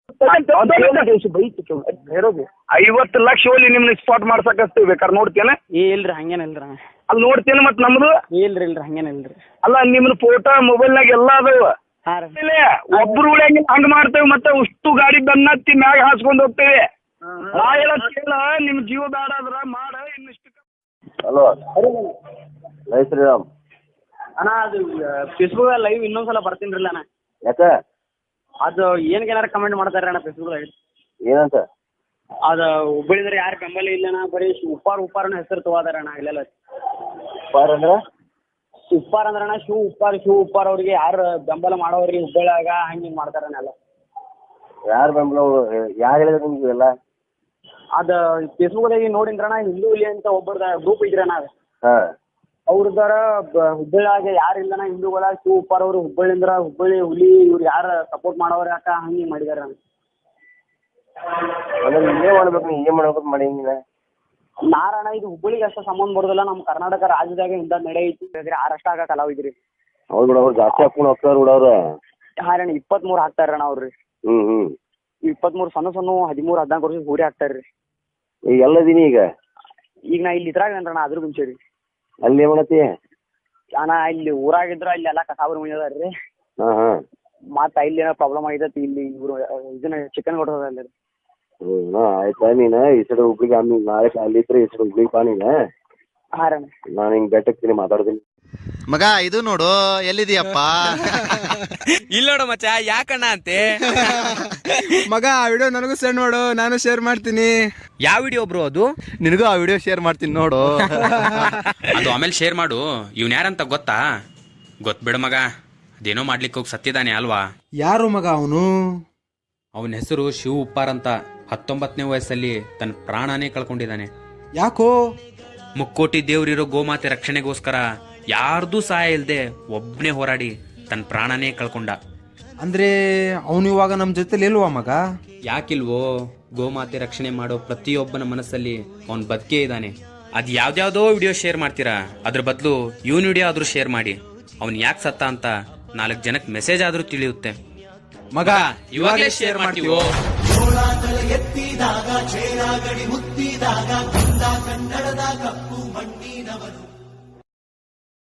50 ಲಕ್ಷ ಹೋಲಿ ನಿಮ್ನ ಸ್ಪಾಟ್ ಮಾಡ್ಸಕಸ್ತೀವಿ ಬೇಕಾದ್ರೆ ನೋಡ್ತೇನೆ. ಇಲ್ರಿ ಹಂಗೇನಿಲ್ರಿ. ಅಲ್ಲಿ ನೋಡ್ತೇನೆ ಮತ್ ನಮ್ದು ಇಲ್ರಿ ಹಂಗೇನಿಲ್ರಿ. ಅಲ್ಲ ನಿಮ್ನ ಫೋಟೋ ಮೊಬೈಲ್ನಾಗ ಎಲ್ಲಾ ಅದಾವ. ಒಬ್ರು ಹಂಗ ಮಾಡ್ತೇವೆ ಮತ್ತೆ ಅಷ್ಟು ಗಾಡಿ ಬೆನ್ನತ್ತಿ ಮ್ಯಾಗ ಹಾಸ್ಕೊಂಡ್ ಹೋಗ್ತೇವೆ. ನಾ ಹೇಳೋದ್ ಕೇಳ, ನಿಮ್ ಜೀವ ಬೇಡ ಆದ್ರ ಮಾಡ ಇನ್ನಿಷ್ಟು. ಹಲೋ ಜೈ ಶ್ರೀರಾಮ್ ಅಣ್ಣ, ಅದು ಫೇಸ್ಬುಕ್ ಲೈವ್ ಇನ್ನೊಂದ್ಸಲ ಬರ್ತೀನಿರಲ್ಲ ಅಣ್ಣ. ಯಾಕ? ಅದು ಏನಕ್ಕೇನಾರ ಕಮೆಂಟ್ ಮಾಡ್ತಾರೆ ಅಣ್ಣ ಫೇಸ್ಬುಕ್ ಲೈವ್. ಏನಂತ? ಅದು ಹುಬ್ಬಳ್ಳಿದ್ರೆ ಯಾರು ಬೆಂಬಲ ಇಲ್ಲಣ್ಣ, ಬರೀ ಉಪ್ಪಾರನ ಹೆಸರು ತಗೋದಾರ ಅಣ್ಣ. ಇಲ್ಲೆಲ್ಲ ಉಪ್ಪಾರ ಅಂದ್ರೆ ಉಪ್ಪಾರ ಅಂದ್ರಣ್ಣ ಶಿವ ಉಪ್ಪಾರ ಅವ್ರಿಗೆ ಯಾರು ಬೆಂಬಲ ಮಾಡೋವ್ರಿಗೆ ಹುಬ್ಬಳ್ಳಿಯಾಗ ಹಂಗೆ ಮಾಡ್ತಾರಣ್ಣ ಎಲ್ಲ. ಯಾರು ಬೆಂಬಲ? ಯಾರು ಹೇಳಿದ್ರೆ ನಿಮ್ಗೆ ಎಲ್ಲ? ಅದು ಫೇಸ್ಬುಕ್ದಾಗಿ ನೋಡಿದ್ರಣ್ಣ, ಹಿಂದೂ ಹುಲಿ ಅಂತ ಒಬ್ಬರದ ಗ್ರೂಪ್ ಇದ್ರಣ್ಣ. ಹಾಂ, ಅವ್ರದಾರ ಹುಬ್ಬಳ್ಳಿಯಾಗ ಯಾರು ಇಲ್ಲಣ್ಣ ಹಿಂದೂಗಳ ಶಿವ ಉಪ್ಪಾರ ಅವರು ಹುಬ್ಬಳ್ಳಿಂದ್ರ ಹುಬ್ಬಳ್ಳಿ ಹುಲಿ ಇವ್ರು ಯಾರು ಸಪೋರ್ಟ್ ಮಾಡೋರು ಯಾಕ ಹಂಗೆ ಮಾಡಿದಾರ ಅಣ್ಣ. ಅಂದ್ರೆ ಏನ್ ಮಾಡ್ಬೇಕು? ನೀ ಏನ್ ಮಾಡ್ಬೇಕು ಮಾಡಿ ನಾರಣ್ಣ, ಇದು ಹುಬ್ಬಳ್ಳಿಗೆ ಅಷ್ಟ ಸಂಬಂಧ ಬರೋದಿಲ್ಲ. ನಮ್ಮ ಕರ್ನಾಟಕ ರಾಜ್ಯದಾಗ ಇಂಥ ನಡೆಯೈತಿ. ಅರೆಸ್ಟ್ ಆಗ ಕಲಾವಿದ್ರಿ ಅವ್ರು ಕೂಡ ಅವ್ರು ಜಾಸ್ತಿ ಹಾಕೊಂಡು ಹೋಗ್ತಾರ ಕೂಡ ಅವ್ರು. ಹಾರಣ್ಣ 23 ಹಾಕ್ತಾರಣ್ಣ ಅವ್ರಿ. 23 ಸಣ್ಣ 13-14 ವರ್ಷ ಹೂರಿ ಹಾಕ್ತಾರ್ರಿ. ಈಗ ಎಲ್ಲದೀನಿ ಈಗ ನಾ ಇಲ್ಲಿ ಇದ್ರಾಗಣ್ಣ ಅದ್ರ ಮುಂಚೆ ರೀ. ಅಲ್ಲಿ ಏನ್ ಮಾಡತ್ತಿ ಅಣ್ಣ? ಇಲ್ಲಿ ಊರಾಗಿದ್ರ ಅಲ್ಲಿ ಎಲ್ಲಾ ಕಸಾಬರ್ ಮನಿ ಅದಾರ್ರಿ. ಮತ್ತ ಇಲ್ಲಿ ಏನೋ ಪ್ರಾಬ್ಲಮ್ ಆಗೈತಿ. ಇಲ್ಲಿ ಇವ್ರು ಇದನ್ನ ಚಿಕನ್ ಕೊಟ್ಟೋದಲ್ಲ ರೀ. ಆಯ್ತಾ, ನೀನ ಈ ಸೈಡ್ ಹುಬ್ಳಿಗೆ ಆಮೇಲೆ ನಾಳೆ ಅಲ್ಲಿ ಇದ್ರೆ ಈ ಸೈಡ್ ಹುಬ್ಳಿಗೆ ಬಾ ನೀನ. ಹಾರಣ್ಣ, ನಾನು ಹಿಂಗ್ ಬೆಟ್ಟಕ್ತೀನಿ ಮಾತಾಡ್ತೀನಿ. ಮಗ ಇದು ನೋಡು ಎಲ್ಲಿದೀಯಪ್ಪ? ಇಲ್ಲ ನೋಡು ಮಚ್ಚ, ಯಾಕಣ್ಣ ಅಂತೆ ಮಗ ಆ ವಿಡಿಯೋ ನನಗೂ ಸೆಂಡ್ ಮಾಡು, ನಾನು ಶೇರ್ ಮಾಡ್ತೀನಿ. ಯಾವ ವಿಡಿಯೋ ಬ್ರೋ ಅದು? ನಿನಗೂ ಆ ವಿಡಿಯೋ ಶೇರ್ ಮಾಡ್ತೀನಿ ನೋಡು. ಅದು ಆಮೇಲೆ ಶೇರ್ ಮಾಡು. ಇವ್ನ ಯಾರಂತ ಗೊತ್ತಾ? ಗೊತ್ತಬೇಡ ಮಗ, ಅದೇನೋ ಮಾಡ್ಲಿಕ್ಕೆ ಹೋಗಿ ಸತ್ತಿದ್ದಾನೆ ಅಲ್ವಾ? ಯಾರು ಮಗ ಅವನು? ಅವನ ಹೆಸರು ಶಿವ ಉಪ್ಪಾರ್ ಅಂತ. 19ನೇ ವಯಸ್ಸಲ್ಲಿ ತನ್ನ ಪ್ರಾಣನೇ ಕಳ್ಕೊಂಡಿದ್ದಾನೆ. ಯಾಕೋ? ಮುಕ್ಕೋಟಿ ದೇವ್ರಿರೋ ಗೋಮಾತೆ ರಕ್ಷಣೆಗೋಸ್ಕರ ಯಾರ್ದೂ ಸಹಾಯ ಇಲ್ದೆ ಒಬ್ನೇ ಹೋರಾಡಿ ತನ್ನ ಪ್ರಾಣನೇ ಕಳ್ಕೊಂಡ. ಅಂದ್ರೆ ಅವನು ಇವಾಗ ನಮ್ ಜೊತೆಲಿ ಇಲ್ವಾ ಮಗ? ಯಾಕಿಲ್ವೋ, ಗೋಮಾತೆ ರಕ್ಷಣೆ ಮಾಡೋ ಪ್ರತಿಯೊಬ್ಬನ ಮನಸ್ಸಲ್ಲಿ ಅವನ್ ಬದುಕೇ ಇದ್ದಾನೆ. ಅದ್ ಯಾವ್ದಾವ್ದೋ ವಿಡಿಯೋ ಶೇರ್ ಮಾಡ್ತೀರಾ, ಅದ್ರ ಬದಲು ಇವನ್ ವಿಡಿಯೋ ಆದ್ರೂ ಶೇರ್ ಮಾಡಿ. ಅವನ್ ಯಾಕೆ ಸತ್ತ ಅಂತ 4 ಜನಕ್ಕೆ ಮೆಸೇಜ್ ಆದ್ರೂ ತಿಳಿಯುತ್ತೆ. ಮಗ ಇವಾಗಲೇ ಶೇರ್ ಮಾಡ್ತೀವೋ? ಎತ್ತಿದಾಗ ಚೇರಾಗಡಿ ಮುತ್ತಿದಾಗ ಕನ್ನಡದ ಕಪ್ಪು